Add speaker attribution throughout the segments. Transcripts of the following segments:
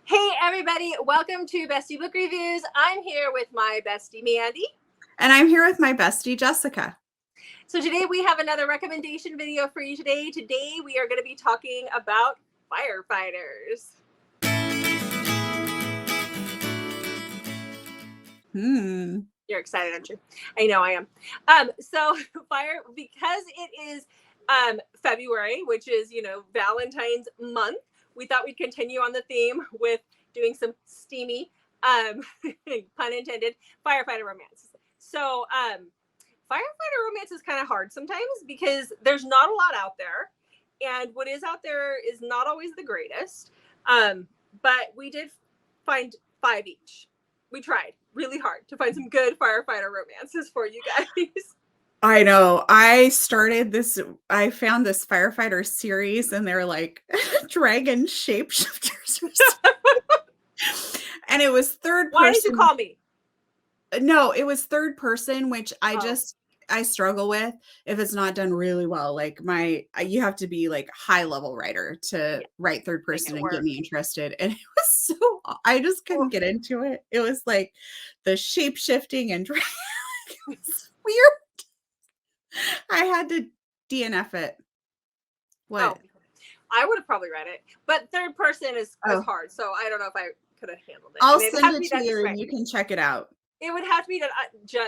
Speaker 1: Hey everybody, welcome to Bestie Book Reviews. I'm here with my bestie Mandy.
Speaker 2: And I'm here with my bestie Jessica.
Speaker 1: So today we have another recommendation video for you today. Today we are going to be talking about Firefighters. You're excited, aren't you? I know I am. Because it is February, which is, Valentine's month, we thought we'd continue on the theme with doing some steamy, pun intended, firefighter romance. So firefighter romance is kind of hard sometimes because there's not a lot out there. And what is out there is not always the greatest. But we did find 5 each. We tried really hard to find some good firefighter romances for you guys.
Speaker 2: I know. I found this firefighter series and they're like dragon shapeshifters. And it was third person.
Speaker 1: Why did you call me?
Speaker 2: No, it was third person, which I struggle with if it's not done really well. Like you have to be like high level writer to write third person and get me interested. And it was I just couldn't get into it. It was like the shape shifting and it was weird. I had to DNF it. What?
Speaker 1: Oh, I would have probably read it, but third person is hard. So I don't know if I could have handled it.
Speaker 2: I'll send it to you and you can check it out.
Speaker 1: It would have to be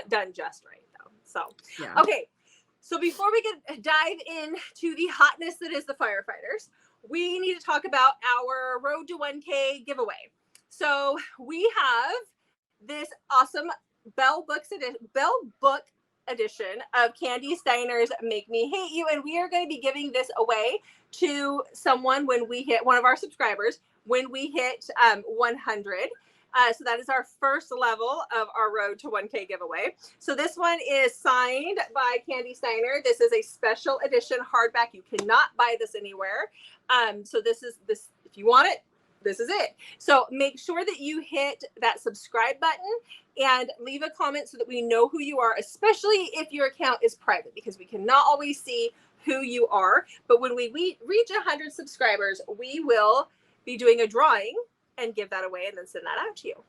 Speaker 1: done just right, though. So, okay. So before we dive into the hotness that is the Firefighters, we need to talk about our Road to 1K giveaway. So we have this awesome Bell Book edition of Candy Steiner's Make Me Hate You, and we are going to be giving this away to someone when we hit one of our subscribers when we hit 100. So that is our first level of our Road to 1K giveaway. So this one is signed by Candy Steiner. This is a special edition hardback. You cannot buy this anywhere. So this if you want it, this is it. So make sure that you hit that subscribe button and leave a comment so that we know who you are, especially if your account is private, because we cannot always see who you are. But when we reach 100 subscribers, we will be doing a drawing and give that away and then send that out to you,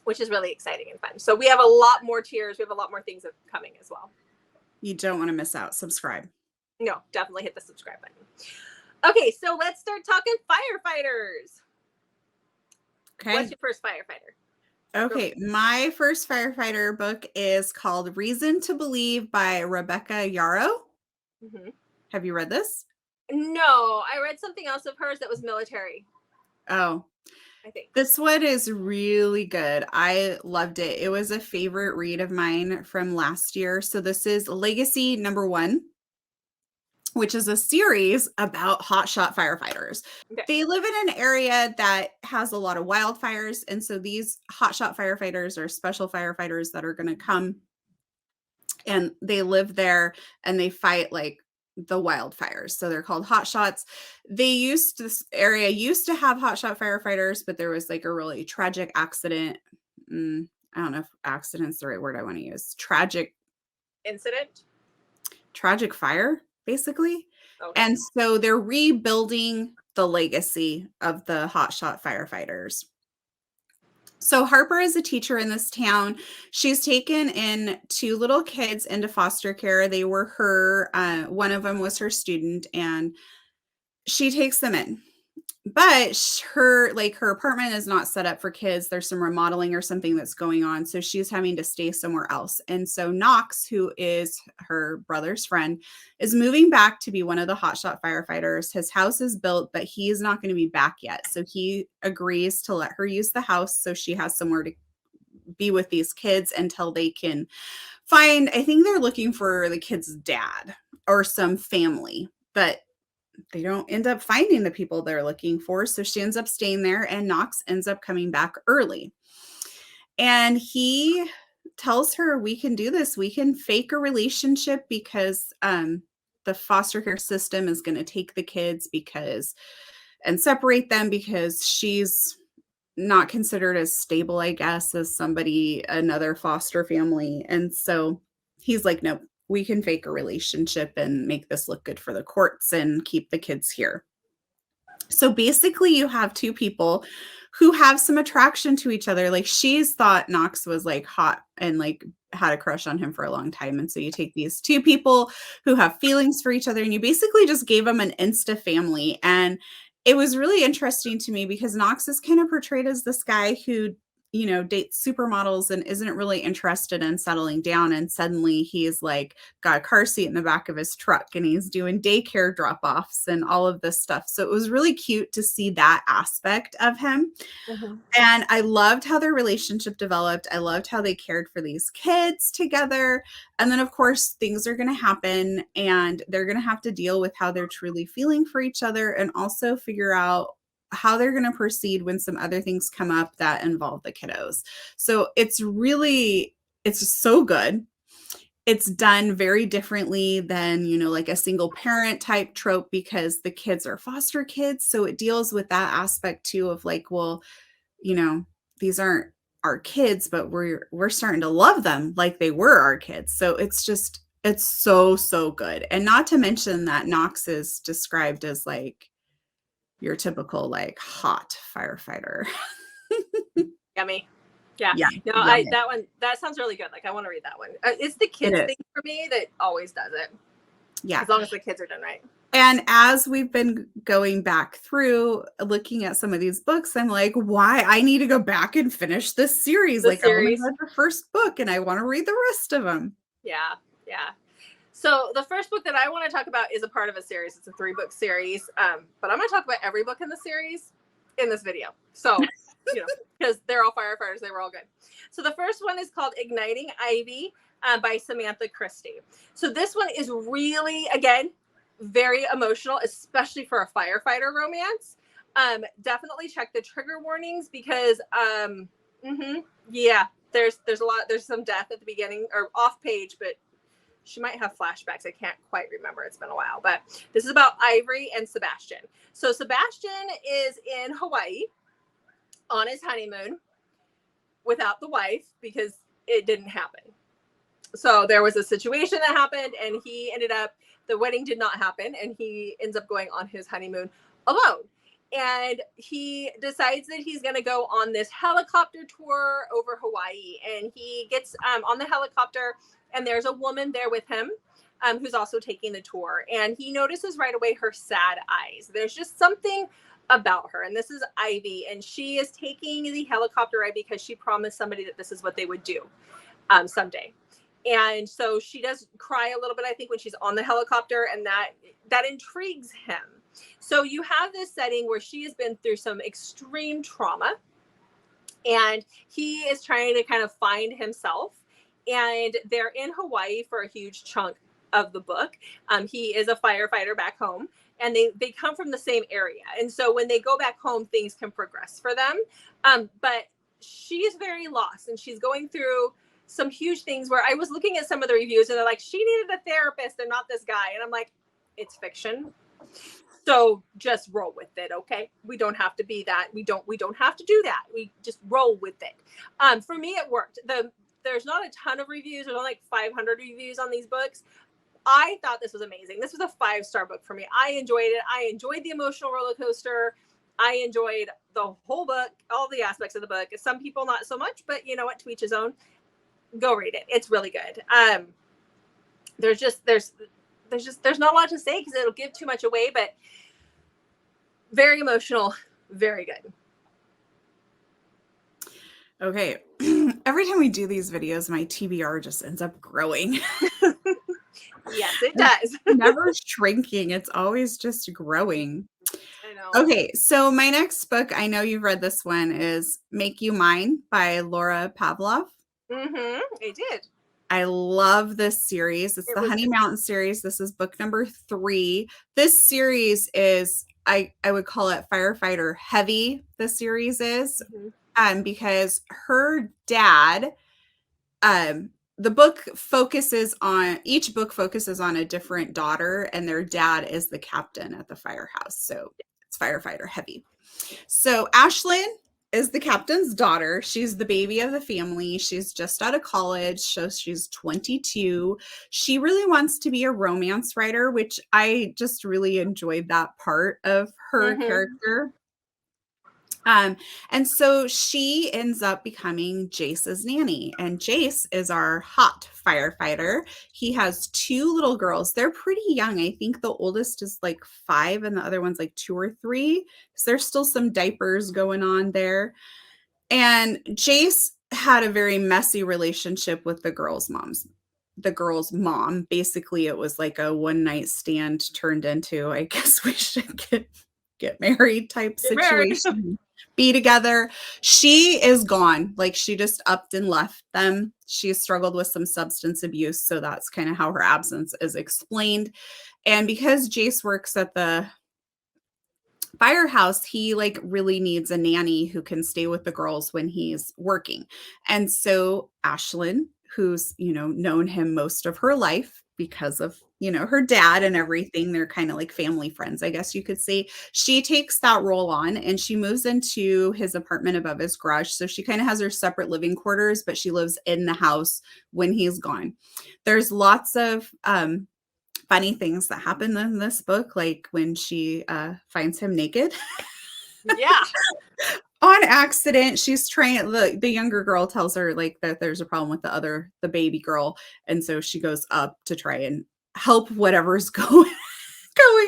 Speaker 1: which is really exciting and fun. So we have a lot more tiers. We have a lot more things coming as well.
Speaker 2: You don't want to miss out. Subscribe.
Speaker 1: No, definitely hit the subscribe button. Okay, so let's start talking Firefighters.
Speaker 2: Okay.
Speaker 1: What's your first Firefighter?
Speaker 2: Okay, my first Firefighter book is called Reason to Believe by Rebecca Yarros. Mm-hmm. Have you read this?
Speaker 1: No, I read something else of hers that was military.
Speaker 2: Oh, I think this one is really good. I loved it. It was a favorite read of mine from last year. So this is Legacy #1, which is a series about hotshot firefighters. Okay. They live in an area that has a lot of wildfires. And so these hotshot firefighters are special firefighters that are going to come and they live there and they fight like the wildfires. So they're called hotshots. This area used to have hotshot firefighters, but there was like a really tragic accident. I don't know if accident's the right word I want to use. Tragic fire, basically. Okay. And so they're rebuilding the legacy of the hotshot firefighters. So Harper is a teacher in this town. She's taken in 2 little kids into foster care. They were her, one of them was her student, and she takes them in. But her apartment is not set up for kids. There's some remodeling or something that's going on. So she's having to stay somewhere else. And so Knox, who is her brother's friend, is moving back to be one of the hotshot firefighters. His house is built, but he's not going to be back yet. So he agrees to let her use the house so she has somewhere to be with these kids until they can find, I think they're looking for the kid's dad or some family, but they don't end up finding the people they're looking for. So she ends up staying there and Knox ends up coming back early. And he tells her, we can do this. We can fake a relationship because the foster care system is going to take the kids and separate them because she's not considered as stable, I guess, as another foster family. And so he's like, nope. We can fake a relationship and make this look good for the courts and keep the kids here. So basically you have two people who have some attraction to each other. Like she's thought Knox was like hot and like had a crush on him for a long time. And so you take these two people who have feelings for each other and you basically just gave them an insta family. And it was really interesting to me because Knox is kind of portrayed as this guy who, you know, dates supermodels and isn't really interested in settling down. And suddenly he's like got a car seat in the back of his truck and he's doing daycare drop-offs and all of this stuff. So it was really cute to see that aspect of him. Mm-hmm. And I loved how their relationship developed. I loved how they cared for these kids together. And then, of course, things are going to happen and they're going to have to deal with how they're truly feeling for each other and also figure out how they're going to proceed when some other things come up that involve the kiddos. So it's so good. It's done very differently than, you know, like a single parent type trope because the kids are foster kids. So it deals with that aspect too of like, well, you know, these aren't our kids, but we're starting to love them like they were our kids. So it's so good. And not to mention that Knox is described as like your typical like hot firefighter.
Speaker 1: Yummy. Yeah. No,
Speaker 2: yummy.
Speaker 1: that sounds really good. Like I want to read that one. It's the kids thing for me that always does it.
Speaker 2: Yeah.
Speaker 1: As long as the kids are done right.
Speaker 2: And as we've been going back through looking at some of these books, I'm like, why? I need to go back and finish this series. I want to read the first book and I want to read the rest of them.
Speaker 1: Yeah. Yeah. So the first book that I want to talk about is a part of a series. It's a 3-book series. But I'm going to talk about every book in the series in this video. So, you know, because they're all firefighters. They were all good. So the first one is called Igniting Ivy by Samantha Christy. So this one is really, again, very emotional, especially for a firefighter romance. Definitely check the trigger warnings because, yeah, there's some death at the beginning or off page, but she might have flashbacks. I can't quite remember. It's been a while, but this is about Ivory and Sebastian. So Sebastian is in Hawaii on his honeymoon without the wife because it didn't happen. So there was a situation that happened and the wedding did not happen and he ends up going on his honeymoon alone. And he decides that he's going to go on this helicopter tour over Hawaii. And he gets on the helicopter and there's a woman there with him who's also taking the tour. And he notices right away her sad eyes. There's just something about her. And this is Ivy. And she is taking the helicopter ride because she promised somebody that this is what they would do someday. And so she does cry a little bit, I think, when she's on the helicopter. And that intrigues him. So you have this setting where she has been through some extreme trauma. And he is trying to kind of find himself. And they're in Hawaii for a huge chunk of the book. He is a firefighter back home and they come from the same area. And so when they go back home, things can progress for them. But she's very lost and she's going through some huge things where I was looking at some of the reviews and they're like, she needed a therapist and not this guy. And I'm like, it's fiction. So just roll with it. Okay. We don't have to be that. We don't have to do that. We just roll with it. For me, it worked. There's not a ton of reviews. There's only like 500 reviews on these books. I thought this was amazing. This was a 5-star book for me. I enjoyed it. I enjoyed the emotional roller coaster. I enjoyed the whole book, all the aspects of the book. Some people not so much, but you know what? To each his own. Go read it. It's really good. There's not a lot to say because it'll give too much away, but very emotional, very good.
Speaker 2: Okay. Every time we do these videos, my TBR just ends up growing.
Speaker 1: Yes, it does.
Speaker 2: Never shrinking. It's always just growing.
Speaker 1: I know.
Speaker 2: Okay. So my next book, I know you've read this one, is Make You Mine by Laura Pavlov.
Speaker 1: I did.
Speaker 2: I love this series. It's the Honey Mountain series. This is book number 3. This series is, I would call it firefighter heavy. The series is, because her dad, each book focuses on a different daughter, and their dad is the captain at the firehouse. So it's firefighter heavy. So Ashlyn is the captain's daughter. She's the baby of the family. She's just out of college, so she's 22. She really wants to be a romance writer, which I just really enjoyed that part of her character. And so she ends up becoming Jace's nanny, and Jace is our hot firefighter. He has 2 little girls. They're pretty young. I think the oldest is like 5 and the other one's like 2 or 3. So there's still some diapers going on there. And Jace had a very messy relationship with the girls' moms. The girl's mom. Basically, it was like a one-night stand turned into, I guess we should get married type situation. Be together. She is gone. Like, she just upped and left them. She struggled with some substance abuse, so that's kind of how her absence is explained. And because Jace works at the firehouse, he like really needs a nanny who can stay with the girls when he's working. And so Ashlyn, who's, known him most of her life because of, her dad and everything, they're kind of like family friends, I guess you could say. She takes that role on and she moves into his apartment above his garage. So she kind of has her separate living quarters, but she lives in the house when he's gone. There's lots of funny things that happen in this book, like when she finds him naked.
Speaker 1: Yeah.
Speaker 2: On accident. She's trying, the younger girl tells her like that there's a problem with the baby girl, and so she goes up to try and help whatever's going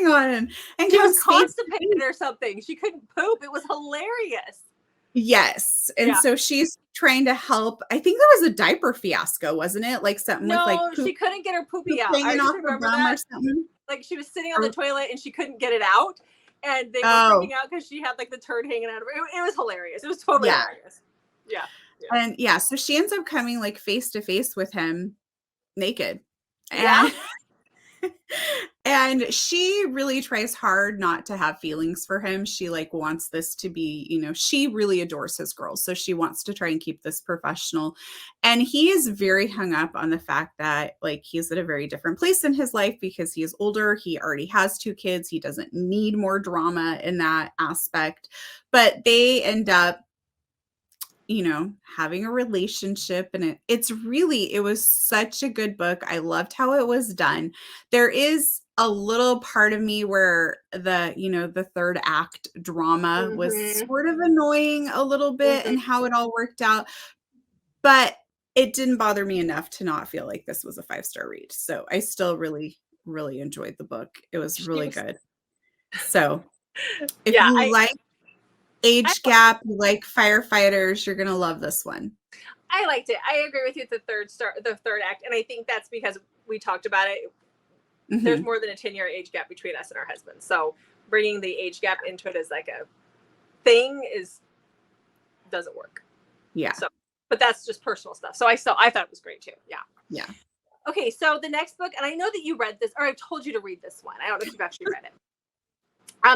Speaker 2: on, and
Speaker 1: she was constipated or something. She couldn't poop. It was hilarious.
Speaker 2: Yes. And so she's trying to help. I think there was a diaper fiasco, wasn't it? Like something with like
Speaker 1: poop, she couldn't get her poopy out. I just remember that. Like she was sitting on the toilet and she couldn't get it out. And they were freaking out because she had like the turd hanging out of her. It was hilarious. It was totally hilarious. Yeah.
Speaker 2: And so she ends up coming like face to face with him naked.
Speaker 1: Yeah.
Speaker 2: And she really tries hard not to have feelings for him. She like wants this to be, she really adores his girls. So she wants to try and keep this professional. And he is very hung up on the fact that like he's at a very different place in his life because he is older. He already has 2 kids. He doesn't need more drama in that aspect. But they end up having a relationship, and it was such a good book. I loved how it was done. There is a little part of me where the third act drama was sort of annoying a little bit and how it all worked out, but it didn't bother me enough to not feel like this was a 5-star read. So I still really, really enjoyed the book. It was really good. So if you like age gap, you like firefighters, you're gonna love this one.
Speaker 1: I liked it. I agree with you at the third act, and I think that's because we talked about it. There's more than a 10-year age gap between us and our husbands, so bringing the age gap into it as like a thing doesn't work.
Speaker 2: Yeah.
Speaker 1: So, but that's just personal stuff. So I thought it was great too. Yeah.
Speaker 2: Yeah.
Speaker 1: Okay, so the next book, and I know that you read this, or I told you to read this one. I don't know if you've actually read it.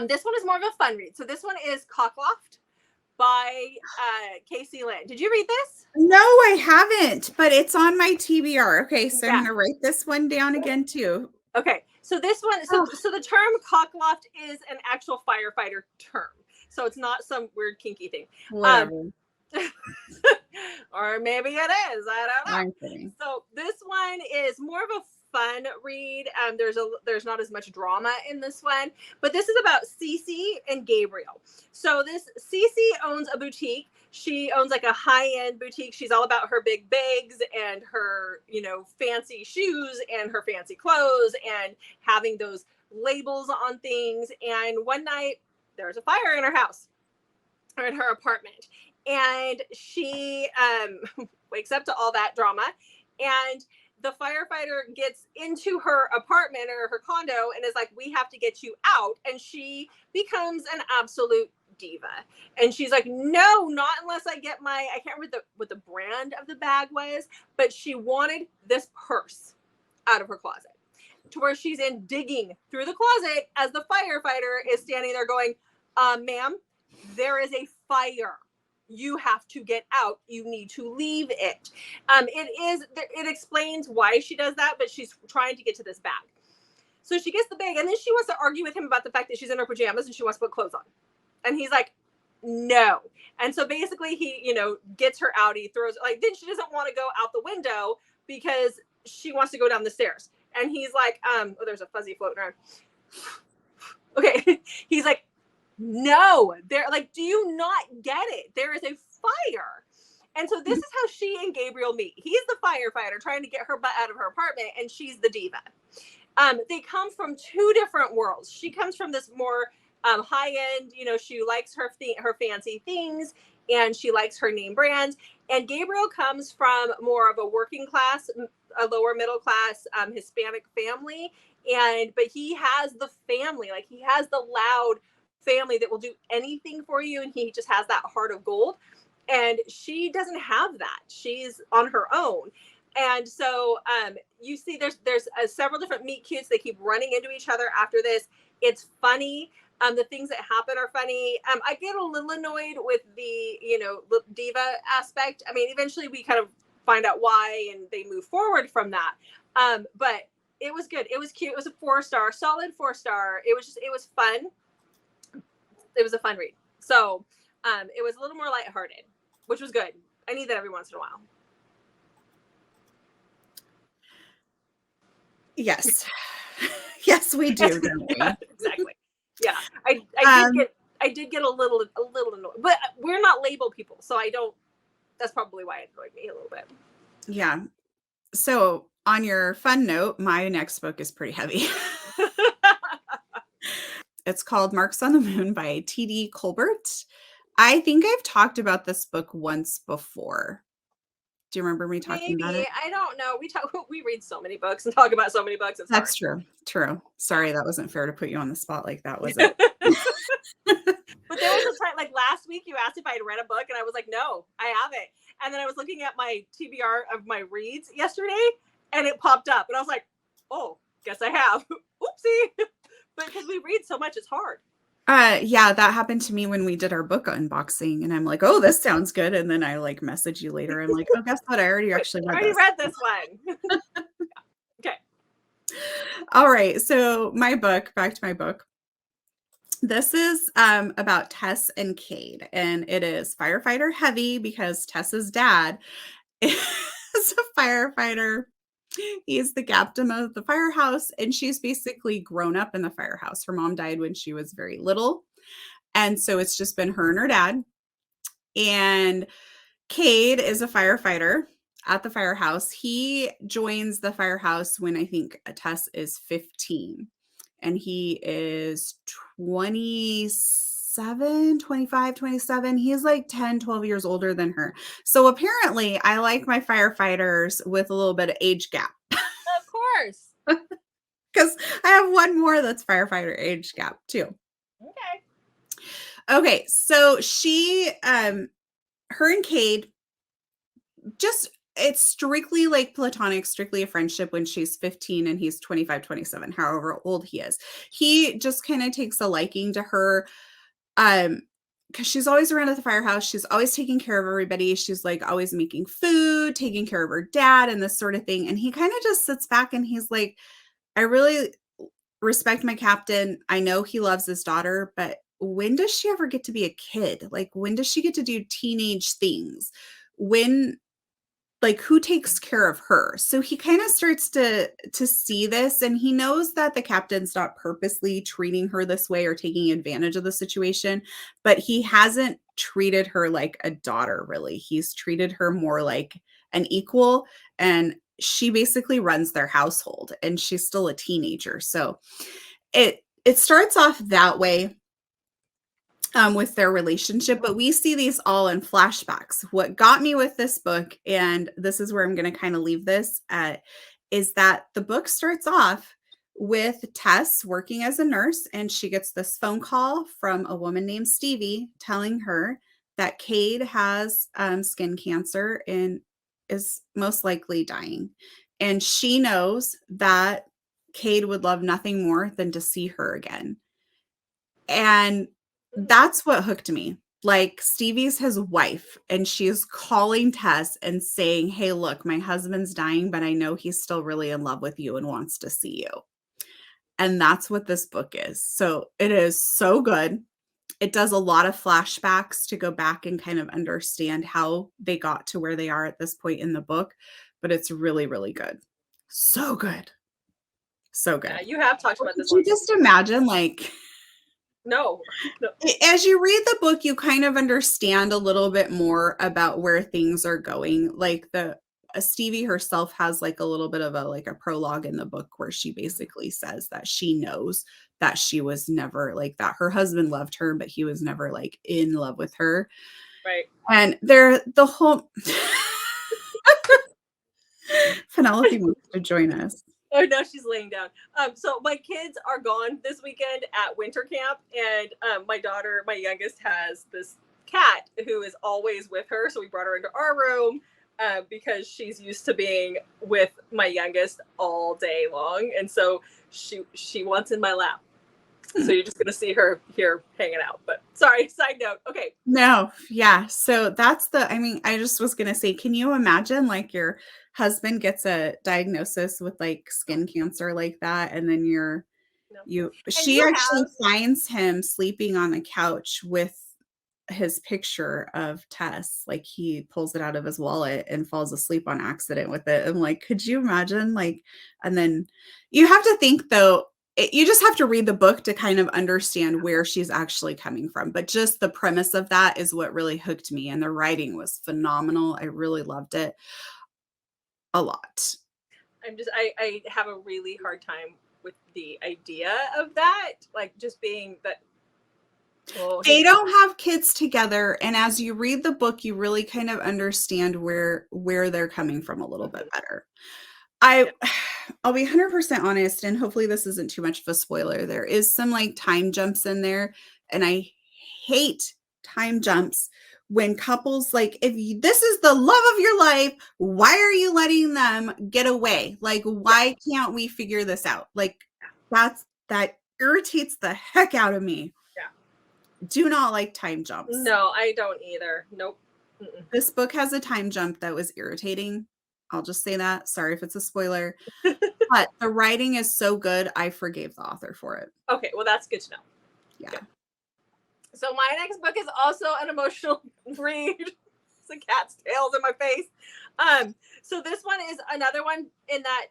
Speaker 1: This one is more of a fun read. So this one is Cockloft by Casey Lynn. Did you read this?
Speaker 2: No, I haven't, but it's on my TBR. Okay, so I'm going to write this one down again too.
Speaker 1: Okay, so this one, so the term Cockloft is an actual firefighter term. So it's not some weird kinky thing. Or maybe it is. I don't know.
Speaker 2: I'm kidding.
Speaker 1: So this one is more of a fun read. There's not as much drama in this one, but this is about Cece and Gabriel. So this Cece owns a boutique. She owns like a high-end boutique. She's all about her big bags and her, fancy shoes and her fancy clothes and having those labels on things. And one night there's a fire in her house or in her apartment. And she wakes up to all that drama, and the firefighter gets into her apartment or her condo and is like, we have to get you out. And she becomes an absolute diva. And she's like, no, not unless I get I can't remember what the brand of the bag was, but she wanted this purse out of her closet, to where she's digging through the closet as the firefighter is standing there going, ma'am, there is a fire. You have to get out. You need to leave it. It explains why she does that, but she's trying to get to this bag. So she gets the bag, and then she wants to argue with him about the fact that she's in her pajamas and she wants to put clothes on. And he's like, no. And so basically he, you know, gets her out. He throws, like, then she doesn't want to go out the window because she wants to go down the stairs. And he's like, oh, there's a fuzzy floating around. Okay. He's like, no, they're like, do you not get it? There is a fire. And so this is how she and Gabriel meet. He's the firefighter trying to get her butt out of her apartment, and she's the diva. They come from two different worlds. She comes from this more high end, you know, she likes her fancy things, and she likes her name brands. And Gabriel comes from more of a working class, a lower middle class Hispanic family. But he has the family, like he has the loud family that will do anything for you, and he just has that heart of gold. And she doesn't have that. She's on her own. And so you see there's several different meet cutes. They keep running into each other after this. It's funny. The things that happen are funny. I get a little annoyed with the, you know, diva aspect. I mean, eventually we kind of find out why and they move forward from that. But it was good. It was cute. It was a 4-star, solid 4-star. It was fun. It was a fun read. So it was a little more lighthearted, which was good. I need that every once in a while.
Speaker 2: Yes. Yes, we do, don't we?
Speaker 1: Exactly. Yeah. I did get a little annoyed, but we're not label people, so that's probably why it annoyed me a little bit.
Speaker 2: Yeah. So on your fun note, my next book is pretty heavy. It's called Marks on the Moon by T.D. Colbert. I think I've talked about this book once before. Do you remember me talking about it?
Speaker 1: I don't know. We read so many books and talk about so many books.
Speaker 2: That's true. True. Sorry, that wasn't fair to put you on the spot like that, was it?
Speaker 1: But there was a time, like last week, you asked if I had read a book, and I was like, no, I haven't. And then I was looking at my TBR of my reads yesterday, and it popped up, and I was like, oh, guess I have. Oopsie. But because we read so much, it's hard.
Speaker 2: Yeah, that happened to me when we did our book unboxing, and I'm like, oh, this sounds good. And then I like message you later. I'm like, oh, guess what? I already actually
Speaker 1: read this one. Okay.
Speaker 2: All right. So back to my book. This is about Tess and Cade, and it is firefighter heavy because Tess's dad is a firefighter. He's the captain of the firehouse, and she's basically grown up in the firehouse. Her mom died when she was very little, and so it's just been her and her dad. And Cade is a firefighter at the firehouse. He joins the firehouse when I think Tess is 15, and he is 25, 27. He's like 10, 12 years older than her. So apparently I like my firefighters with a little bit of age gap.
Speaker 1: Of course.
Speaker 2: Because I have one more that's firefighter age gap too. Okay. So she, her and Cade, it's strictly like platonic, strictly a friendship when she's 15 and he's 25, 27, however old he is. He just kind of takes a liking to her. Because she's always around at the firehouse. She's always taking care of everybody. She's like always making food, taking care of her dad and this sort of thing. And he kind of just sits back and he's like, I really respect my captain. I know he loves his daughter, but when does she ever get to be a kid? Like, when does she get to do teenage things? Like, who takes care of her? So he kind of starts to see this, and he knows that the captain's not purposely treating her this way or taking advantage of the situation, but he hasn't treated her like a daughter, really. He's treated her more like an equal, and she basically runs their household, and she's still a teenager. So it starts off that way. With their relationship, but we see these all in flashbacks. What got me with this book, and this is where I'm going to kind of leave this at, is that the book starts off with Tess working as a nurse, and she gets this phone call from a woman named Stevie telling her that Cade has skin cancer and is most likely dying. And she knows that Cade would love nothing more than to see her again. And that's what hooked me. Like, Stevie's his wife, and she's calling Tess and saying, hey, look, my husband's dying, but I know he's still really in love with you and wants to see you. And that's what this book is. So it is so good. It does a lot of flashbacks to go back and kind of understand how they got to where they are at this point in the book, but it's really, really good. So good. So good.
Speaker 1: Yeah, you have talked about this
Speaker 2: one. Could you just imagine, like...
Speaker 1: No.
Speaker 2: As you read the book, you kind of understand a little bit more about where things are going. Like Stevie herself has like a little bit of a prologue in the book where she basically says that she knows that she was never like that. Her husband loved her, but he was never like in love with her.
Speaker 1: Right.
Speaker 2: And the whole Penelope wants to join us.
Speaker 1: Oh, no, she's laying down. So my kids are gone this weekend at winter camp, and my daughter, my youngest, has this cat who is always with her. So we brought her into our room because she's used to being with my youngest all day long, and so she wants in my lap. So you're just going to see her here hanging out. But sorry, side note. Okay.
Speaker 2: No, yeah. So that's I just was going to say, can you imagine like your husband gets a diagnosis with like skin cancer like that, and then she actually finds him sleeping on the couch with his picture of Tess. Like he pulls it out of his wallet and falls asleep on accident with it. And like, could you imagine? Like, and then you have to think though, you just have to read the book to kind of understand where she's actually coming from. But just the premise of that is what really hooked me. And the writing was phenomenal. I really loved it a lot.
Speaker 1: I have a really hard time with the idea of that. Like just being that. Oh,
Speaker 2: they don't have kids together. And as you read the book, you really kind of understand where they're coming from a little bit better. I'll be 100% honest, and hopefully this isn't too much of a spoiler. There is some like time jumps in there, and I hate time jumps when couples like, this is the love of your life, why are you letting them get away? Like, why can't we figure this out? Like that irritates the heck out of me.
Speaker 1: Yeah.
Speaker 2: Do not like time jumps.
Speaker 1: No, I don't either. Nope. Mm-mm.
Speaker 2: This book has a time jump that was irritating. I'll just say that. Sorry if it's a spoiler. But the writing is so good, I forgave the author for it.
Speaker 1: Okay, well, that's good to know.
Speaker 2: Yeah.
Speaker 1: Good. So my next book is also an emotional read. It's a cat's tails in my face. So this one is another one in that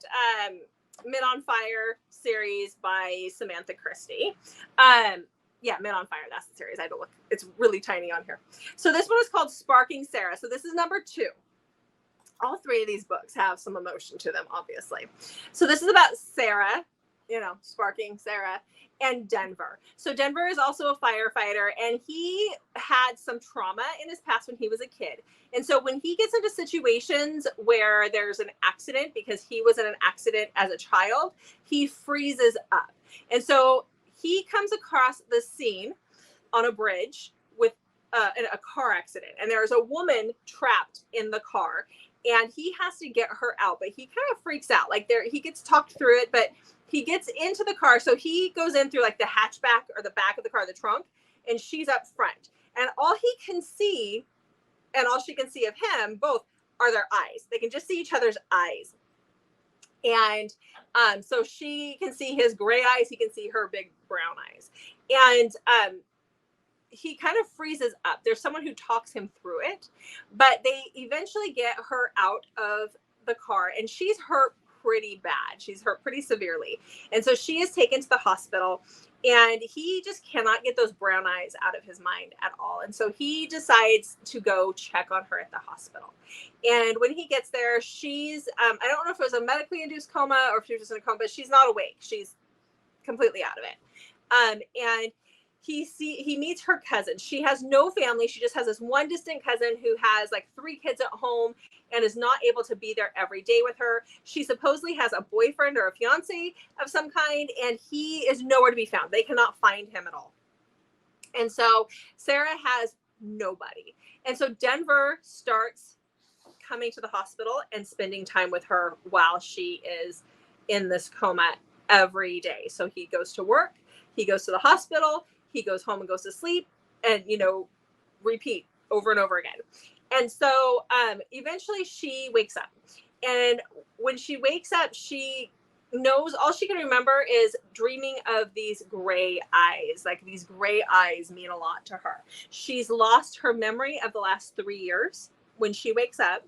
Speaker 1: Men on Fire series by Samantha Christy. Yeah, Men on Fire, that's the series. I had to look. It's really tiny on here. So this one is called Sparking Sara. So this is number 2. All 3 of these books have some emotion to them, obviously. So this is about Sara, Sparking Sara, and Denver. So Denver is also a firefighter, and he had some trauma in his past when he was a kid. And so when he gets into situations where there's an accident, because he was in an accident as a child, he freezes up. And so he comes across the scene on a bridge with a car accident, and there's a woman trapped in the car, and he has to get her out, but he kind of freaks out. Like he gets talked through it, but he gets into the car. So he goes in through like the hatchback or the back of the car, the trunk, and she's up front. And all he can see, and all she can see of him, both, are their eyes. They can just see each other's eyes. And so she can see his gray eyes. He can see her big brown eyes. And he kind of freezes up. There's someone who talks him through it, but they eventually get her out of the car, and she's hurt pretty bad. She's hurt pretty severely. And so she is taken to the hospital, and he just cannot get those brown eyes out of his mind at all. And so he decides to go check on her at the hospital. And when he gets there, she's, I don't know if it was a medically induced coma or if she was just in a coma, but she's not awake. She's completely out of it. And he meets her cousin. She has no family. She just has this one distant cousin who has like 3 kids at home and is not able to be there every day with her. She supposedly has a boyfriend or a fiance of some kind, and he is nowhere to be found. They cannot find him at all. And so Sara has nobody. And so Denver starts coming to the hospital and spending time with her while she is in this coma every day. So he goes to work, he goes to the hospital, he goes home and goes to sleep, and, repeat over and over again. And so eventually she wakes up. And when she wakes up, she knows, all she can remember is dreaming of these gray eyes. Like these gray eyes mean a lot to her. She's lost her memory of the last 3 years when she wakes up,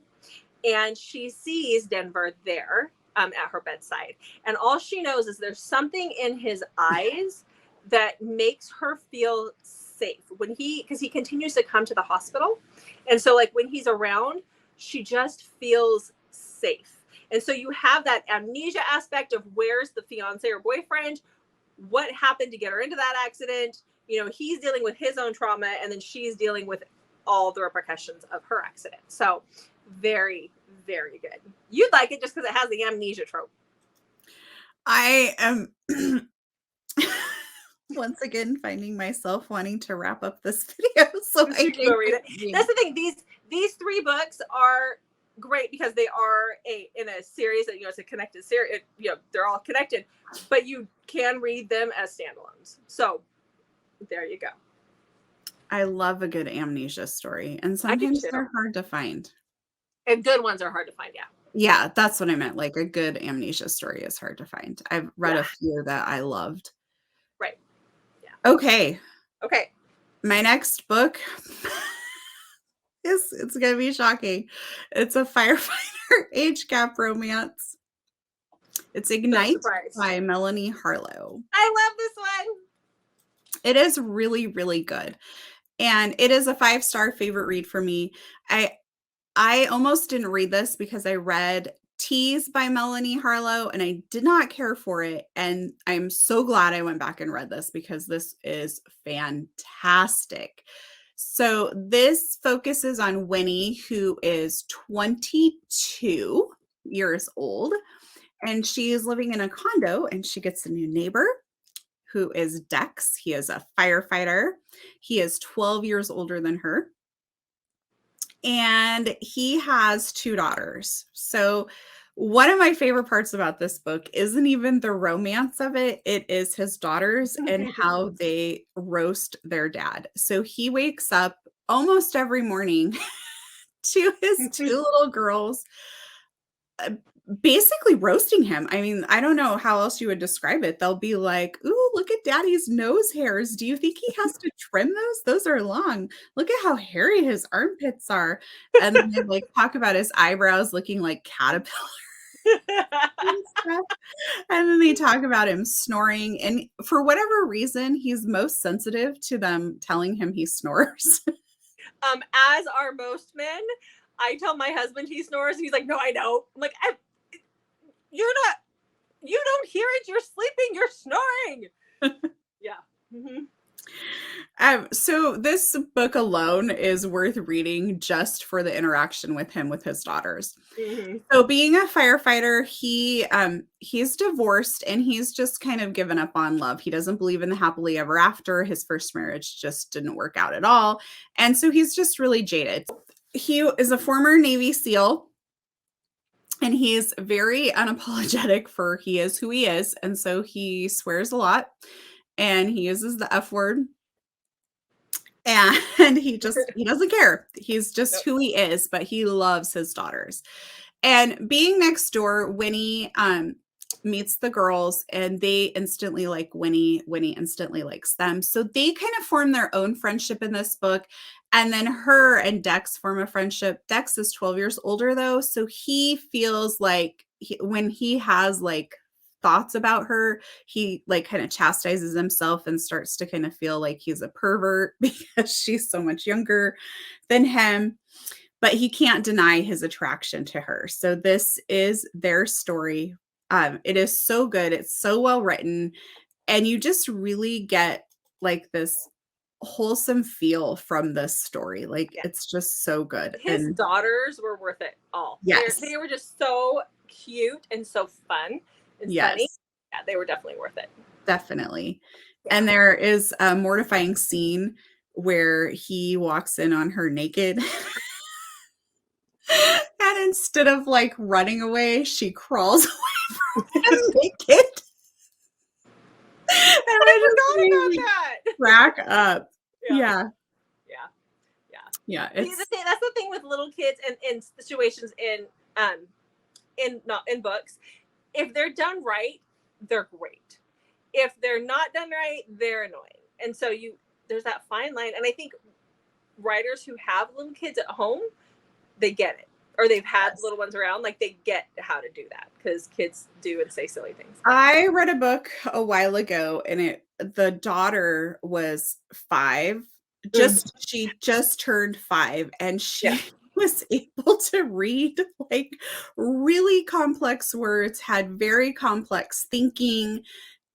Speaker 1: and she sees Denver there at her bedside. And all she knows is there's something in his eyes that makes her feel safe because he continues to come to the hospital. And so like when he's around, she just feels safe. And so you have that amnesia aspect of where's the fiance or boyfriend, what happened to get her into that accident. You know, he's dealing with his own trauma, and then she's dealing with all the repercussions of her accident. So very, very good. You'd like it just because it has the amnesia trope.
Speaker 2: I am once again finding myself wanting to wrap up this video so I can
Speaker 1: go read it. That's the thing. These 3 books are great because they are in a series that, you know, it's a connected series. You know, they're all connected, but you can read them as standalones. So there you go.
Speaker 2: I love a good amnesia story, and sometimes they're hard to find.
Speaker 1: And good ones are hard to find, yeah.
Speaker 2: Yeah, that's what I meant. Like a good amnesia story is hard to find. I've read a few that I loved.
Speaker 1: Right. Yeah.
Speaker 2: Okay.
Speaker 1: Okay.
Speaker 2: My next book it's going to be shocking. It's a firefighter age gap romance. It's Ignite by Melanie Harlow.
Speaker 1: I love this one.
Speaker 2: It is really, really good. And it is a 5-star favorite read for me. I almost didn't read this because I read Tease by Melanie Harlow and I did not care for it. And I'm so glad I went back and read this because this is fantastic. So this focuses on Winnie, who is 22 years old, and she is living in a condo, and she gets a new neighbor who is Dex. He is a firefighter. He is 12 years older than her. And he has 2 daughters. So one of my favorite parts about this book isn't even the romance of it. It is his daughters and how they roast their dad. So he wakes up almost every morning to his 2 little girls basically roasting him. I mean, I don't know how else you would describe it. They'll be like, "Ooh, look at daddy's nose hairs. Do you think he has to trim those? Those are long. Look at how hairy his armpits are." And then they like talk about his eyebrows looking like caterpillars. And stuff. And then they talk about him snoring. And for whatever reason, he's most sensitive to them telling him he snores.
Speaker 1: As are most men. I tell my husband he snores, and he's like, "No, I don't." I'm like, you don't hear it. You're sleeping. You're snoring. Yeah. Mm-hmm.
Speaker 2: So this book alone is worth reading just for the interaction with him with his daughters. Mm-hmm. So being a firefighter, he's divorced and he's just kind of given up on love. He doesn't believe in the happily ever after. His first marriage just didn't work out at all. And so he's just really jaded. He is a former Navy SEAL. And he's very unapologetic for he is who he is. And so he swears a lot and he uses the F word. And he doesn't care. He's just who he is, but he loves his daughters. And being next door, Winnie meets the girls and they instantly like Winnie. Winnie instantly likes them. So they kind of form their own friendship in this book. And then her and Dex form a friendship. Dex is 12 years older though. So he feels like when he has like thoughts about her, he like kind of chastises himself and starts to kind of feel like he's a pervert because she's so much younger than him. But he can't deny his attraction to her. So this is their story. It is so good. It's so well written. And you just really get like this wholesome feel from this story. Like it's just so good.
Speaker 1: His daughters were worth it all.
Speaker 2: Yes.
Speaker 1: They were just so cute and so fun and funny. Yeah, they were definitely worth it.
Speaker 2: Definitely. Yeah. And there is a mortifying scene where he walks in on her naked. And instead of like running away, she crawls away from him naked. And
Speaker 1: I forgot about that.
Speaker 2: Crack up.
Speaker 1: Yeah.
Speaker 2: That's
Speaker 1: the thing with little kids and in situations in books. if they're done right, they're great. If they're not done right, they're annoying. And so there's that fine line. And I think writers who have little kids at home, they get it. Or they've had little ones around, like they get how to do that because kids do and say silly things.
Speaker 2: I read a book a while ago and the daughter was 5. She just turned 5 and she was able to read like really complex words, had very complex thinking,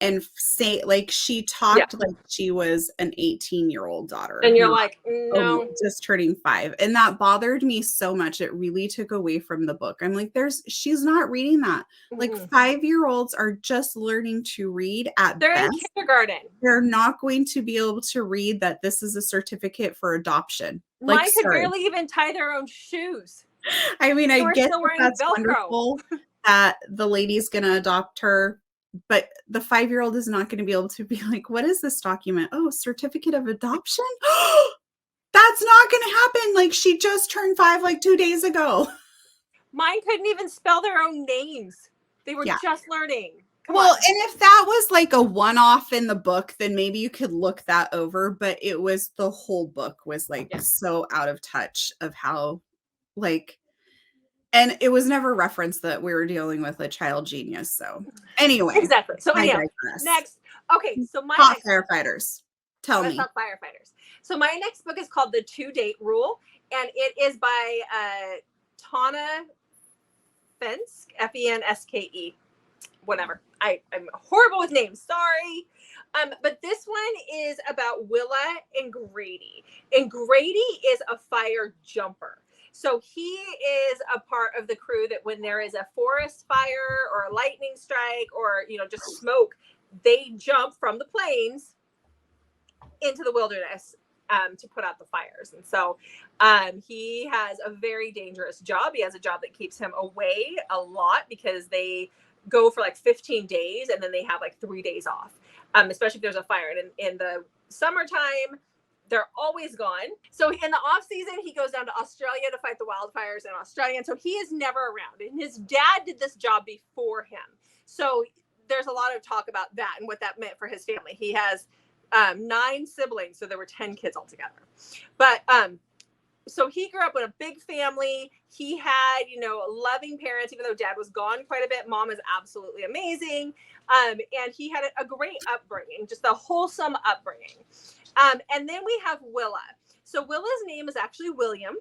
Speaker 2: and say like she talked like she was an 18-year-old daughter.
Speaker 1: And you're like, no,
Speaker 2: just turning 5. And that bothered me so much. It really took away from the book. I'm like, she's not reading that. Like 5-year-olds are just learning to read at
Speaker 1: They're
Speaker 2: best.
Speaker 1: in kindergarten.
Speaker 2: They're not going to be able to read that this is a certificate for adoption.
Speaker 1: Mine could barely even tie their own shoes.
Speaker 2: I mean, I get that's wonderful that the lady's going to adopt her. But the 5-year-old is not going to be able to be like, what is this document? Oh, certificate of adoption? That's not going to happen. Like, she just turned 5 like 2 days ago.
Speaker 1: Mine couldn't even spell their own names. They were just learning.
Speaker 2: Come on. And if that was like a one-off in the book, then maybe you could look that over. But it was the whole book was like so out of touch of how like. And it was never referenced that we were dealing with a child genius. So anyway.
Speaker 1: Exactly. So anyhow, next. Okay. So my
Speaker 2: Hot Firefighters. Tell me.
Speaker 1: Firefighters. So my next book is called The 2-Date Rule. And it is by Tawna Fenske, Fenske. Whatever. I'm horrible with names. Sorry. But this one is about Willa and Grady. And Grady is a fire jumper. So he is a part of the crew that when there is a forest fire or a lightning strike or, just smoke, they jump from the plains into the wilderness to put out the fires. And so he has a very dangerous job. He has a job that keeps him away a lot because they go for like 15 days and then they have like 3 days off, especially if there's a fire. And in the summertime, they're always gone. So in the off season, he goes down to Australia to fight the wildfires in Australia. And so he is never around. And his dad did this job before him. So there's a lot of talk about that and what that meant for his family. He has 9 siblings. So there were 10 kids altogether. But so he grew up with a big family. He had, loving parents, even though dad was gone quite a bit. Mom is absolutely amazing. And he had a great upbringing, just a wholesome upbringing. And then we have Willa. So Willa's name is actually William.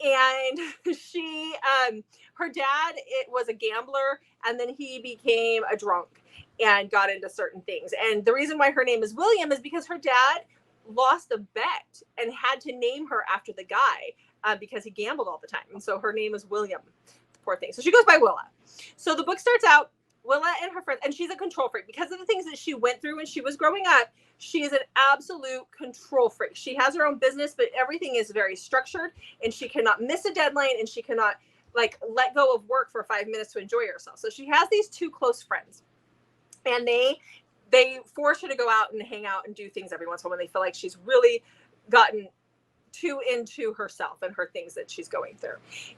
Speaker 1: And she, her dad, was a gambler. And then he became a drunk and got into certain things. And the reason why her name is William is because her dad lost a bet and had to name her after the guy because he gambled all the time. And so her name is William, the poor thing. So she goes by Willa. So the book starts out, Willa and her friends, and she's a control freak. Because of the things that she went through when she was growing up, she is an absolute control freak. She has her own business, but everything is very structured, and she cannot miss a deadline, and she cannot let go of work for 5 minutes to enjoy herself. So she has these 2 close friends, and they force her to go out and hang out and do things every once in a while when they feel like she's really gotten too into herself and her things that she's going through.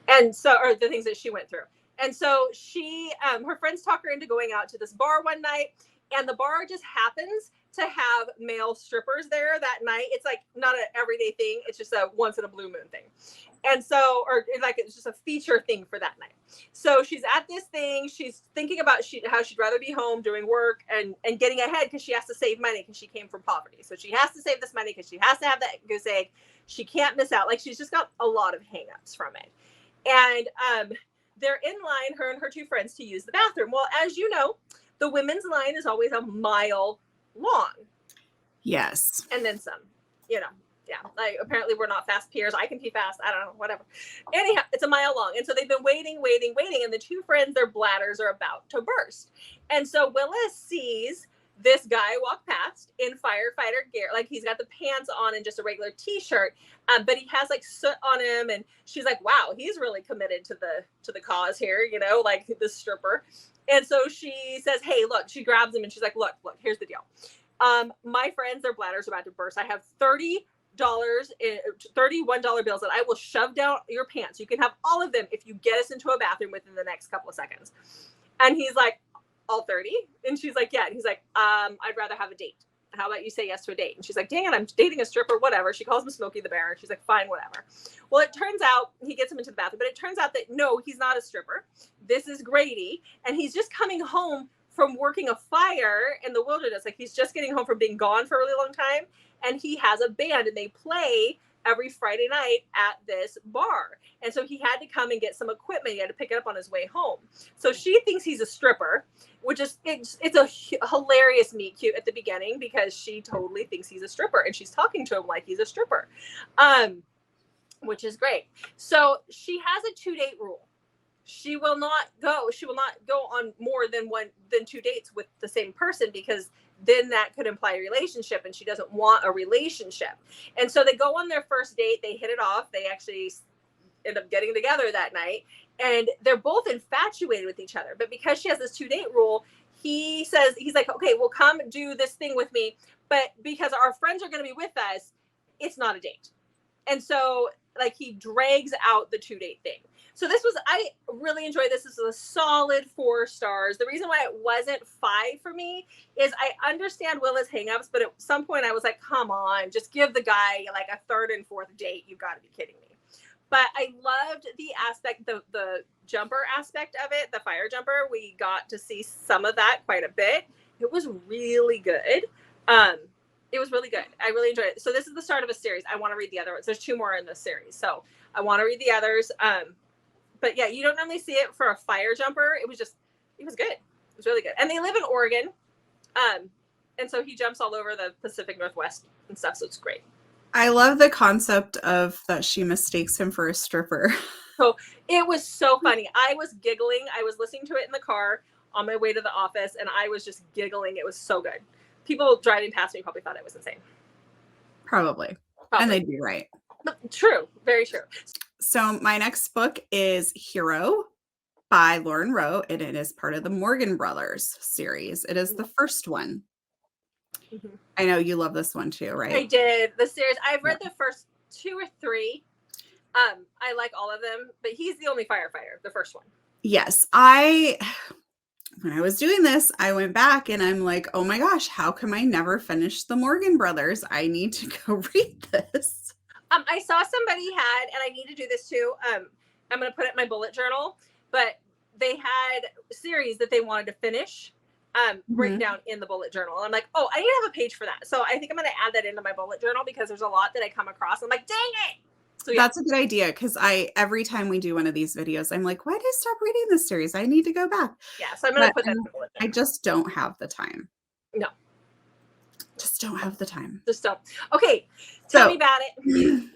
Speaker 1: And so, or the things that she went through. And so she, her friends talk her into going out to this bar one night, and the bar just happens to have male strippers there that night. It's like not an everyday thing. It's just a once in a blue moon thing. And so, or like, it's just a feature thing for that night. So she's at this thing. She's thinking about how she'd rather be home doing work and getting ahead because she has to save money because she came from poverty. So she has to save this money because she has to have that goose egg. She can't miss out. Like, she's just got a lot of hangups from it. And they're in line, her and her 2 friends, to use the bathroom. Well, as you know, the women's line is always a mile long. Yes. And then some, yeah. Like, apparently we're not fast peers. I can pee fast. I don't know, whatever. Anyhow, it's a mile long. And so they've been waiting. And the 2 friends, their bladders are about to burst. And so Willa sees this guy walk past in firefighter gear. Like, he's got the pants on and just a regular t-shirt. But he has like soot on him. And she's like, wow, he's really committed to the cause here, like the stripper. And so she says, hey, look, she grabs him and she's like, look, here's the deal. My friends, their bladders are about to burst. I have $31 bills that I will shove down your pants. You can have all of them if you get us into a bathroom within the next couple of seconds. And he's like, all 30? And she's like, yeah. And he's like, I'd rather have a date. How about you say yes to a date? And she's like, dang it, I'm dating a stripper, whatever. She calls him Smokey the Bear. She's like, fine, whatever. Well, it turns out he gets him into the bathroom, but it turns out that no, he's not a stripper. This is Grady. And he's just coming home from working a fire in the wilderness. Like, he's just getting home from being gone for a really long time. And he has a band and they play every Friday night at this bar. And so he had to come and get some equipment. He had to pick it up on his way home. So she thinks he's a stripper, which is, it's a hilarious meet cute at the beginning because she totally thinks he's a stripper and she's talking to him like he's a stripper, which is great. So she has a 2-date rule. She will not go on more than 2 dates with the same person because then that could imply a relationship and she doesn't want a relationship. And so they go on their first date, they hit it off, they actually end up getting together that night and they're both infatuated with each other. But because she has this 2-date rule, he's like, okay, well, come do this thing with me. But because our friends are going to be with us, it's not a date. And so like he drags out the 2-date thing. So I really enjoyed this. This is a solid 4 stars. The reason why it wasn't 5 for me is I understand Willa's hangups, but at some point I was like, come on, just give the guy like a 3rd and 4th date. You've got to be kidding me. But I loved the aspect, the jumper aspect of it, the fire jumper. We got to see some of that quite a bit. It was really good. It was really good. I really enjoyed it. So this is the start of a series. I want to read the other ones. There's 2 more in this series. So I want to read the others. But yeah, you don't normally see it for a fire jumper. It was good. It was really good. And they live in Oregon. And so he jumps all over the Pacific Northwest and stuff. So it's great.
Speaker 2: I love the concept of that she mistakes him for a stripper.
Speaker 1: So it was so funny. I was giggling. I was listening to it in the car on my way to the office and I was just giggling. It was so good. People driving past me probably thought I was insane.
Speaker 2: Probably. And they'd be right.
Speaker 1: True. Very true.
Speaker 2: So my next book is Hero by Lauren Rowe, and it is part of the Morgan Brothers series. It is the first one. Mm-hmm. I know you love this one too, right?
Speaker 1: I did. The series. I've read the first 2 or 3. I like all of them, but he's the only firefighter, the first one.
Speaker 2: Yes. When I was doing this, I went back and I'm like, oh my gosh, how come I never finished the Morgan Brothers? I need to go read this.
Speaker 1: I saw somebody had, and I need to do this too. I'm going to put it in my bullet journal, but they had a series that they wanted to finish written down in the bullet journal. I'm like, oh, I need to have a page for that. So I think I'm going to add that into my bullet journal because there's a lot that I come across. I'm like, dang it. So yeah.
Speaker 2: That's a good idea because every time we do one of these videos, I'm like, why did I stop reading this series? I need to go back.
Speaker 1: Yeah, so I'm going to put that in the bullet journal.
Speaker 2: I just don't have the time.
Speaker 1: No.
Speaker 2: Just don't have the time.
Speaker 1: Just don't. Okay, tell me about it.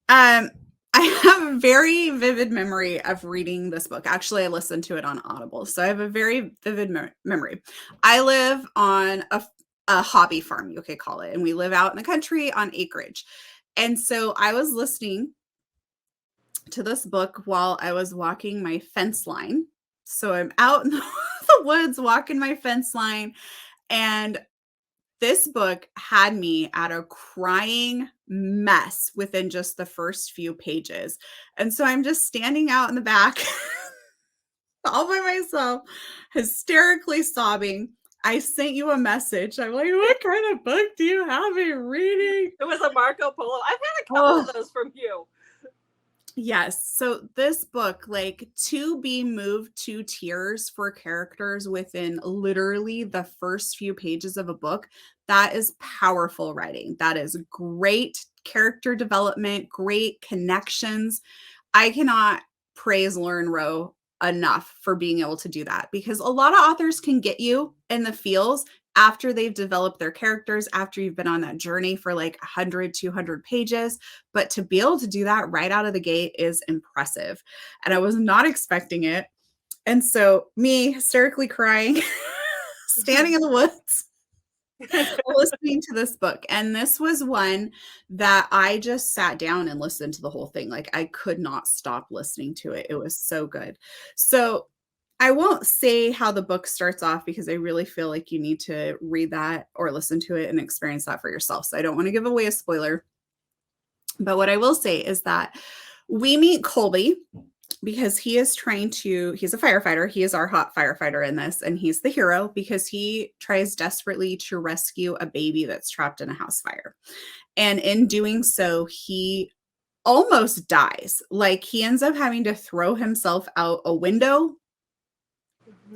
Speaker 2: I have a very vivid memory of reading this book. Actually, I listened to it on Audible, so I have a very vivid memory. I live on a hobby farm, you could call it, and we live out in the country on acreage. And so I was listening to this book while I was walking my fence line. So I'm out in the woods walking my fence line, and this book had me at a crying mess within just the first few pages. And so I'm just standing out in the back all by myself, hysterically sobbing. I sent you a message. I'm like, what kind of book do you have me reading?
Speaker 1: It was a Marco Polo. I've had a couple of those from you.
Speaker 2: Yes. So this book, like, to be moved to tears for characters within literally the first few pages of a book, that is powerful writing. That is great character development, great connections. I cannot praise Lauren Rowe enough for being able to do that because a lot of authors can get you in the feels after they've developed their characters, after you've been on that journey for like 100, 200 pages. But to be able to do that right out of the gate is impressive. And I was not expecting it. And so me hysterically crying, standing in the woods, listening to this book. And this was one that I just sat down and listened to the whole thing. Like, I could not stop listening to it. It was so good. So I won't say how the book starts off because I really feel like you need to read that or listen to it and experience that for yourself. So I don't want to give away a spoiler. But what I will say is that we meet Colby, because he's a firefighter. He is our hot firefighter in this, and he's the hero because he tries desperately to rescue a baby that's trapped in a house fire. And in doing so, he almost dies. Like, he ends up having to throw himself out a window.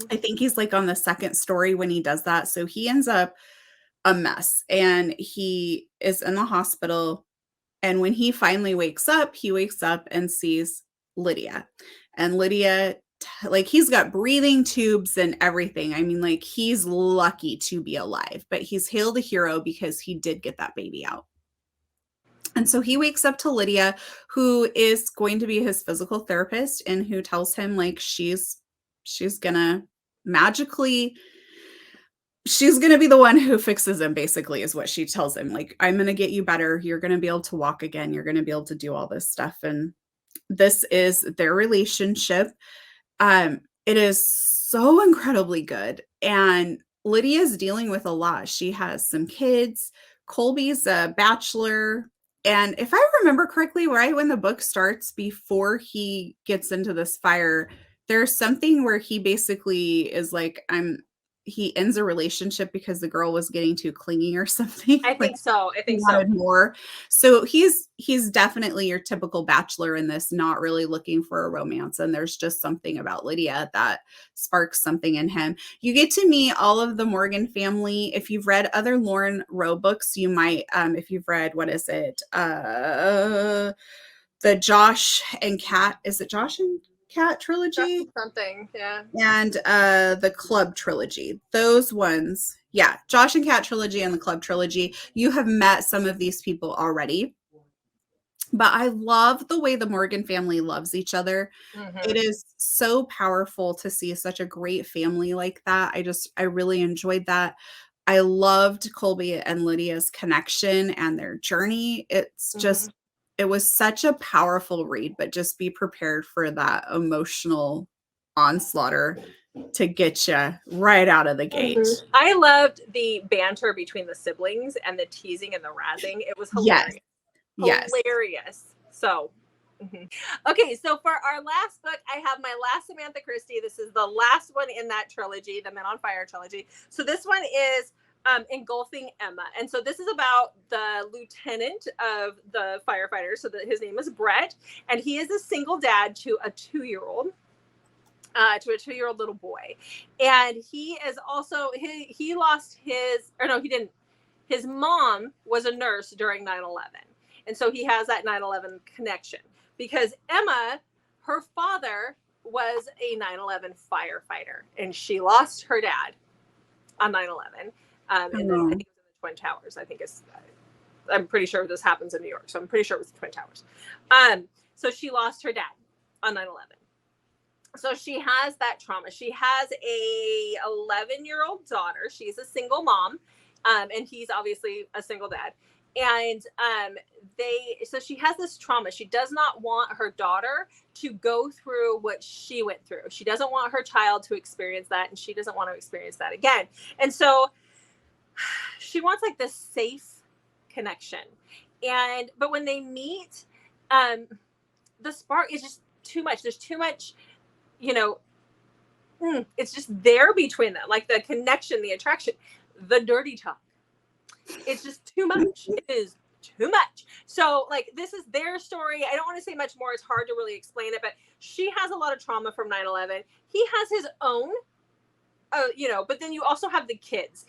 Speaker 2: I think he's like on the second story when he does that. So he ends up a mess, and he is in the hospital. And when he finally wakes up and sees Lydia. And Lydia, like, he's got breathing tubes and everything. I mean, like, he's lucky to be alive, but he's hailed a hero because he did get that baby out. And so he wakes up to Lydia, who is going to be his physical therapist, and who tells him, like, she's gonna magically, she's gonna be the one who fixes him, basically, is what she tells him. Like, I'm gonna get you better. You're gonna be able to walk again. You're gonna be able to do all this stuff. And this is their relationship. It is so incredibly good. And Lydia's dealing with a lot. She has some kids. Colby's a bachelor. And if I remember correctly, right when the book starts, before he gets into this fire, there's something where he basically is like, he ends a relationship because the girl was getting too clingy or something.
Speaker 1: I think so. I think
Speaker 2: so. More. So he's definitely your typical bachelor in this, not really looking for a romance. And there's just something about Lydia that sparks something in him. You get to meet all of the Morgan family. If you've read other Lauren Rowe books, you might, if you've read, what is it? The Josh and Kat, is it Josh and Cat trilogy?
Speaker 1: Something, yeah.
Speaker 2: And the Club trilogy. Those ones, yeah, Josh and Cat trilogy and the Club trilogy. You have met some of these people already. But I love the way the Morgan family loves each other. It is so powerful to see such a great family like that. I really enjoyed that. I loved Colby and Lydia's connection and their journey. It's just, it was such a powerful read, but just be prepared for that emotional onslaughter to get you right out of the gate.
Speaker 1: I loved the banter between the siblings and the teasing and the razzing. It was hilarious.
Speaker 2: Yes.
Speaker 1: Hilarious. So, okay. So for our last book, I have my last Samantha Christie. This is the last one in that trilogy, the Men on Fire trilogy. So this one is Engulfing Emma. And so this is about the lieutenant of the firefighters. So his name is Brett, and he is a single dad to a 2-year-old. To a 2-year-old little boy. And he is also, he lost his, or no, he didn't. His mom was a nurse during 9/11. And so he has that 9/11 connection because Emma, her father was a 9/11 firefighter, and she lost her dad on 9/11. And then I think it was in the Twin Towers. I'm pretty sure this happens in New York. So I'm pretty sure it was the Twin Towers. So she lost her dad on 9/11. So she has that trauma. She has a 11-year-old daughter. She's a single mom, and he's obviously a single dad. And so she has this trauma. She does not want her daughter to go through what she went through. She doesn't want her child to experience that, and she doesn't want to experience that again. And so she wants like this safe connection. But when they meet, the spark is just too much. There's too much, it's just there between them, like the connection, the attraction, the dirty talk. It's just too much. It is too much. So like, this is their story. I don't want to say much more. It's hard to really explain it, but she has a lot of trauma from 9/11. He has his own, but then you also have the kids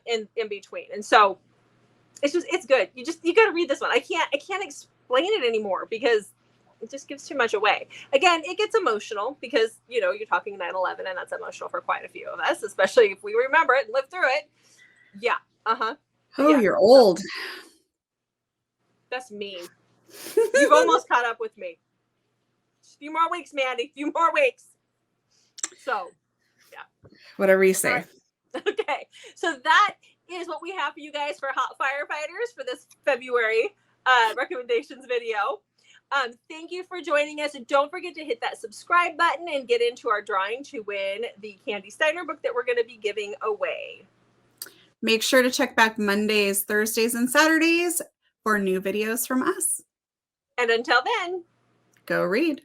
Speaker 1: in between. And so it's good. You got to read this one. I can't explain it anymore because it just gives too much away. Again, it gets emotional because, you're talking 9/11, and that's emotional for quite a few of us, especially if we remember it and live through it. Yeah.
Speaker 2: Oh, yeah. You're old.
Speaker 1: That's mean. You've almost caught up with me. Just a few more weeks, Mandy. A few more weeks. So, yeah.
Speaker 2: Whatever you say.
Speaker 1: Okay. So that is what we have for you guys for Hot Firefighters for this February recommendations video. Thank you for joining us. And don't forget to hit that subscribe button and get into our drawing to win the Candy Steiner book that we're going to be giving away.
Speaker 2: Make sure to check back Mondays, Thursdays, and Saturdays for new videos from us.
Speaker 1: And until then,
Speaker 2: go read.